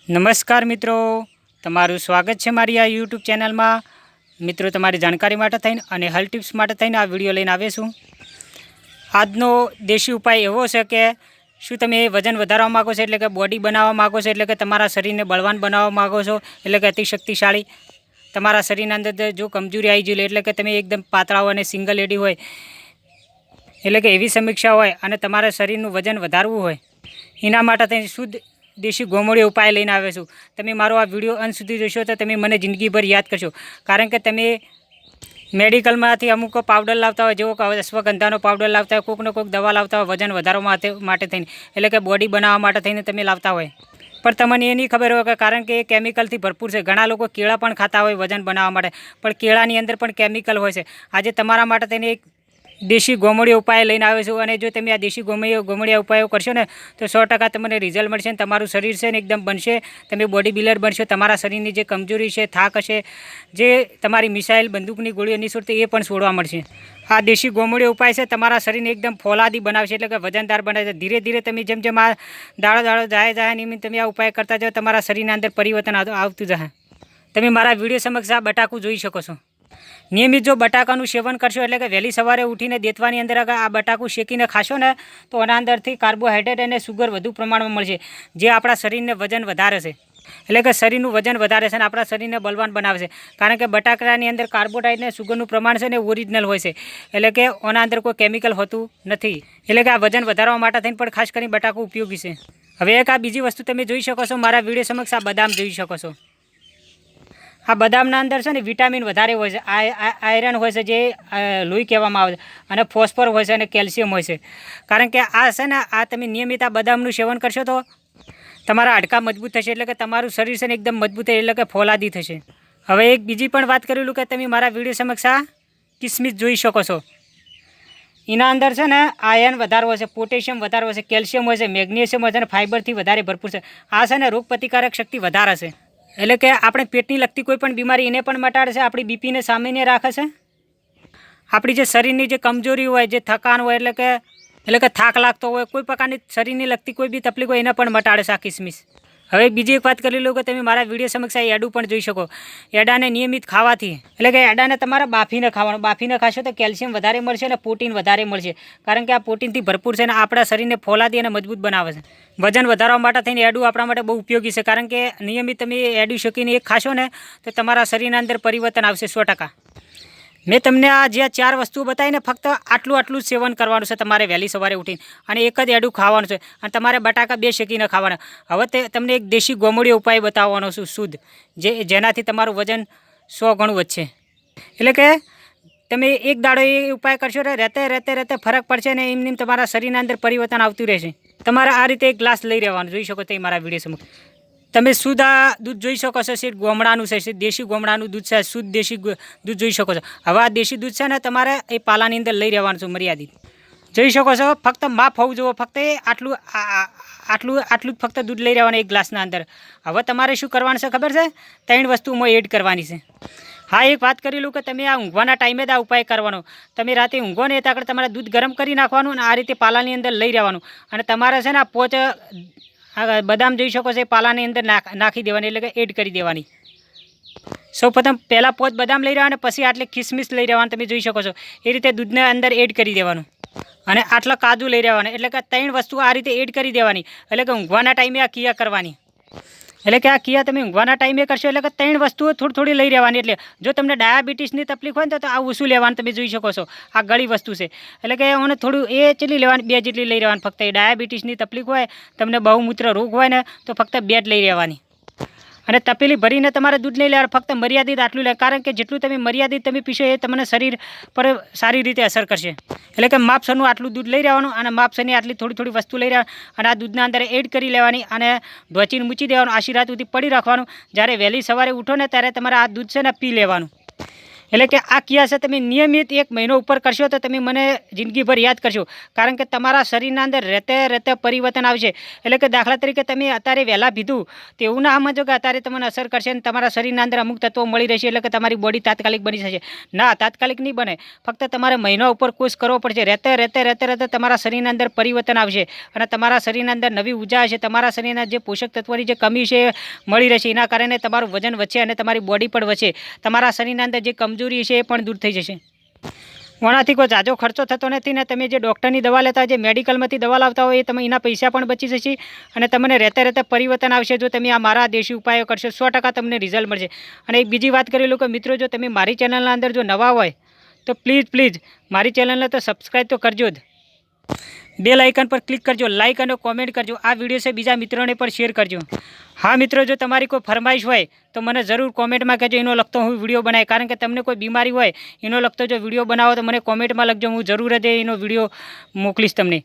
નમસ્કાર મિત્રો, તમારું સ્વાગત છે મારી આ યુટ્યુબ ચેનલમાં। મિત્રો, તમારી જાણકારી માટે થઈને અને હેલ્થ ટિપ્સ માટે થઈને આ વિડીયો લઈને આવ્યો છું। આજનો દેશી ઉપાય એવો છે કે શું તમે વજન વધારવા માગો છો, એટલે કે બોડી બનાવવા માગો છો, એટલે કે તમારા શરીરને બળવાન બનાવવા માગો છો, એટલે કે અતિશક્તિશાળી તમારા શરીરના અંદર જો કમજોરી આવી જોઈએ, એટલે કે તમે એકદમ પાતળા હોય અને સિંગલ લેડી હોય, એટલે કે એવી સમીક્ષા હોય અને તમારા શરીરનું વજન વધારવું હોય, એના માટે તમે શુદ્ધ દેશી ગોમડી ઉપાય લઈને આવ્યો છું। તમે મારો આ વિડીયો અંત સુધી જોશો તો તમે મને જિંદગીભર યાદ કરશો, કારણ કે તમે મેડિકલમાંથી અમુક પાવડર લાવતા હોય, જેવો કે અશ્વગંધાનો પાવડર લાવતા હોય, કોઈકને કોઈક દવા લાવતા હોય વજન વધારવા માટે થઈને, એટલે કે બોડી બનાવવા માટે થઈને તમે લાવતા હોય, પણ તમને એ નહીં ખબર હોય કે કારણ કે એ કેમિકલથી ભરપૂર છે। ઘણા લોકો કેળા પણ ખાતા હોય વજન બનાવવા માટે, પણ કેળાની અંદર પણ કેમિકલ હોય છે। આજે તમારા માટે થઈને એક દેશી ગોમડી ઉપાય લઈને આવ્યો છું, અને જો તમે આ દેશી ગોમડી ઉપાયો કરશો ને તો 100% તમને રિઝલ્ટ મળશે અને તમારું શરીર છે ને એકદમ બનશે, તમે બોડી બિલ્ડર બનશો। તમારા શરીરની જે કમજોરી છે, થાક હશે, જે તમારી મિસાઇલ બંદૂકની ગોળીઓ નિસૂરતી એ પણ છોડવા મળશે। આ દેશી ગોમડી ઉપાય છે તમારા શરીરને એકદમ ફોલાદી બનાવશે, એટલે કે વજનદાર બનાવશે। ધીરે ધીરે તમે જેમ જેમ આ દાડો જાય નિયમિત તમે આ ઉપાય કરતા જાઓ, તમારા શરીરના અંદર પરિવર્તન આવતું જશે। તમે મારા વિડીયો સમક્ષ આ બટાકું જોઈ શકો છો। નિયમિત જો બટાકાનું સેવન કરશો, એટલે કે વહેલી સવારે ઉઠીને દેતવાની અંદર આ બટાકું શેકીને ખાશો ને તો એના અંદરથી કાર્બોહાઈડ્રેટ અને સુગર વધુ પ્રમાણમાં મળશે, જે આપણા શરીરને વજન વધારે છે, એટલે કે શરીરનું વજન વધારે છે અને આપણા શરીરને બલવાન બનાવે છે। કારણ કે બટાકાની અંદર કાર્બોહાઈડ્રેટ અને સુગરનું પ્રમાણ છે ને ઓરિજિનલ હોય છે, એટલે કે એના અંદર કોઈ કેમિકલ હોતું નથી, એટલે કે આ વજન વધારવા માટે થઈને પણ ખાસ કરીને બટાકું ઉપયોગી છે। હવે એક આ બીજી વસ્તુ તમે જોઈ શકો છો મારા વિડીયો સમક્ષ, આ બદામ જોઈ શકો છો। આ બદામના અંદર છે ને વિટામિન વધારે હોય છે, આયરન હોય છે, જે લોહી કહેવામાં આવે છે, અને ફોસ્ફર હોય છે અને કેલ્શિયમ હોય છે। કારણ કે આ છે ને આ તમે નિયમિત આ બદામનું સેવન કરશો તો તમારા હાડકાં મજબૂત થશે, એટલે કે તમારું શરીર છે ને એકદમ મજબૂત થશે, એટલે કે ફોલાદી થશે। હવે એક બીજી પણ વાત કરેલું કે તમે મારા વિડીયો સમક્ષ આ કિસમિસ જોઈ શકો છો। એના અંદર છે ને આયર્ન વધારે હોય છે, પોટેશિયમ વધારે હોય છે, કેલ્શિયમ હોય છે, મેગ્નેશિયમ હોય છે અને ફાઇબરથી વધારે ભરપૂર છે। આ છે ને રોગ પ્રતિકારક શક્તિ વધારે છે, એટલે કે આપણે પેટની લગતી કોઈ પણ બીમારી એને પણ મટાડે છે, આપણી બીપીને સામાન્ય રાખે છે, આપણી જે શરીરની જે કમજોરી હોય, જે થકાન હોય, એટલે કે થાક લાગતો હોય, કોઈ પ્રકારની શરીરની લગતી કોઈ બી તકલીફ હોય એને પણ મટાડે છે આ કિસમિસ। હવે બીજી એક વાત કરી લો કે તમે મારા વિડીયો સમક્ષ આ એડું પણ જોઈ શકો। એડાને નિયમિત ખાવાથી, એટલે કે એડાને તમારે બાફીને ખાવાનું, બાફીને ખાશો તો કેલ્શિયમ વધારે મળશે અને પ્રોટીન વધારે મળશે, કારણ કે આ પ્રોટીનથી ભરપૂર છે અને આપણા શરીરને ફોલાદી અને મજબૂત બનાવે છે। વજન વધારવા માટે થઈને એડું આપણા માટે બહુ ઉપયોગી છે, કારણ કે નિયમિત તમે એડું શેકીને એક ખાશો ને તો તમારા શરીરના અંદર પરિવર્તન આવશે 100%। મેં તમને આ જે 4 વસ્તુઓ બતાવીને ફક્ત આટલું જ સેવન કરવાનું છે તમારે વહેલી સવારે ઉઠીને, અને એક જ એડું ખાવાનું છે, અને તમારે બટાકા 2 શેકીને ખાવાના। હવે તમને એક દેશી ગોમડી ઉપાય બતાવવાનો છું શુદ્ધ, જેનાથી તમારું વજન 100 ગણું વધશે। એટલે કે તમે એક દાડો એ ઉપાય કરશો તો રહેતે ફરક પડશે ને એમ તમારા શરીરના અંદર પરિવર્તન આવતું રહેશે। તમારે આ રીતે એક ગ્લાસ લઈ રહેવાનું, જોઈ શકો તે મારા વિડીયો સમક્ષ તમે શુદ્ધ આ દૂધ જોઈ શકો છો, શેઠ ગોમડાનું છે, દેશી ગોમડાનું દૂધ છે, શુદ્ધ દેશી દૂધ જોઈ શકો છો। હવે આ દેશી દૂધ છે ને તમારે એ પાલાની અંદર લઈ રહેવાનું છે મર્યાદિત, જોઈ શકો છો, ફક્ત માફ હોવું જોઈએ, ફક્ત એ આટલું જ ફક્ત દૂધ લઈ રહેવાનું એક ગ્લાસના અંદર। હવે તમારે શું કરવાનું છે ખબર છે? 3 વસ્તુમાં એડ કરવાની છે। હા, એક વાત કરી લઉં કે તમે આ ઊંઘવાના ટાઈમે જ આ ઉપાય કરવાનો। તમે રાતે ઊંઘો ને ત્યાં આગળ તમારે દૂધ ગરમ કરી નાખવાનું અને આ રીતે પાલાની અંદર લઈ રહેવાનું, અને તમારે છે ને આ બદામ જોઈ શકો છો એ પાલાની અંદર નાખી દેવાની, એટલે કે એડ કરી દેવાની। સૌપ્રથમ પહેલાં 5 બદામ લઈ રહેવાના, પછી આટલી કિસમિસ લઈ રહેવાનું, તમે જોઈ શકો છો એ રીતે દૂધને અંદર એડ કરી દેવાનું, અને આટલા કાજુ લઈ રહેવાના, એટલે કે 3 વસ્તુ આ રીતે એડ કરી દેવાની, એટલે કે ઊંઘવાના ટાઈમે આ ક્રિયા કરવાની। એટલે કે આ ક્રિયા તમે ઊંઘવાના ટાઈમે કરશો, એટલે કે 3 વસ્તુઓ થોડી લઈ રહેવાની। એટલે જો તમને ડાયાબિટીસની તકલીફ હોય ને તો આ ઓછું લેવાનું, તમે જોઈ શકો છો આ ગળી વસ્તુ છે, એટલે કે એને થોડું એ જેટલી લેવાની, 2 જેટલી લઈ રહેવાની ફક્ત। એ ડાયાબિટીસની તકલીફ હોય, તમને બહુમૂત્ર રોગ હોય ને તો ફક્ત 2 જ લઈ રહેવાની, અને તપેલી ભરીને તમારે દૂધ નહીં લેવાનું, ફક્ત મર્યાદિત આટલું લે, કારણ કે જેટલું તમે મર્યાદિત તમે પીશો એ તમને શરીર પર સારી રીતે અસર કરશે। એટલે કે માપસરનું આટલું દૂધ લઈ રહેવાનું, અને માપસરની આટલી થોડી વસ્તુ લઈ રહેવાની, અને આ દૂધના અંદર એડ કરી લેવાની, અને ઢોચીને મૂકી દેવાનું, આશી રાત સુધી પડી રાખવાનું। જ્યારે વહેલી સવારે ઉઠો ને ત્યારે તમારે આ દૂધ છે ને પી લેવાનું, એટલે કે આ ક્રિયા છે તમે નિયમિત 1 મહિનો ઉપર કરશો તો તમે મને જિંદગીભર યાદ કરશો, કારણ કે તમારા શરીરના અંદર રહેતે પરિવર્તન આવશે. એટલે કે દાખલા તરીકે તમે અત્યારે વહેલા પીધું તો એવું ના સમજો કે અત્યારે તમને અસર કરશે અને તમારા શરીરના અંદર અમુક તત્વો મળી રહેશે એટલે કે તમારી બોડી તાત્કાલિક બની જશે. ના, તાત્કાલિક નહીં બને. ફક્ત તમારે મહિનો ઉપર કોર્સ કરવો પડશે. રહેતે તમારા શરીરના અંદર પરિવર્તન આવશે અને તમારા શરીરના અંદર નવી ઉર્જા હશે. તમારા શરીરના જે પોષક તત્વોની જે કમી છે મળી રહેશે. એના કારણે તમારું વજન વધશે અને તમારી બોડી પણ વધશે. તમારા શરીરના અંદર જે કમજોરી છે એ પણ દૂર થઈ જશે. ઓનાથી કોઈ ઝાઝો ખર્ચો થતો નથી ને તમે જે ડૉક્ટરની દવા લેતા જે મેડિકલમાંથી દવા લાવતા હોય એ તમે એના પૈસા પણ બચી જશે અને તમને રહેતે પરિવર્તન આવશે. જો તમે આ મારા દેશી ઉપાયો કરશો 100% તમને રિઝલ્ટ મળશે. અને એક બીજી વાત કરી લો કે મિત્રો, જો તમે મારી ચેનલના અંદર જો નવા હોય તો પ્લીઝ મારી ચેનલને તો સબસ્ક્રાઈબ તો કરજો જ. બેલ આઇકન પર ક્લિક કરજો, લાઇક અને કોમેન્ટ કરજો. આ વિડીયો છે બીજા મિત્રોને પણ શેર કરજો. હા મિત્રો, જો તમારી કોઈ ફરમાઈશ હોય તો મને જરૂર કોમેન્ટમાં કહેજો. એનો લગતો હું વિડીયો બનાવી, કારણ કે તમને કોઈ બીમારી હોય એનો લગતો જો વિડીયો બનાવો તો મને કોમેન્ટમાં લખજો. હું જરૂર જ એનો વિડીયો મોકલીશ તમને.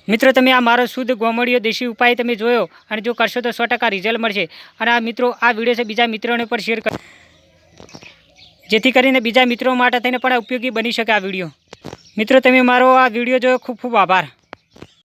મિત્રો, તમે આ મારો શુદ્ધ ગોમડિયો દેશી ઉપાય તમે જોયો અને જો કરશો તો 100% રિઝલ્ટ મળશે. અને આ મિત્રો, આ વિડીયો છે બીજા મિત્રોને પણ શેર કરજો, જેથી કરીને બીજા મિત્રો માટે થઈને પણ ઉપયોગી બની શકે આ વિડીયો. મિત્રો, તમે મારો આ વિડીયો જોયો ખૂબ આભાર.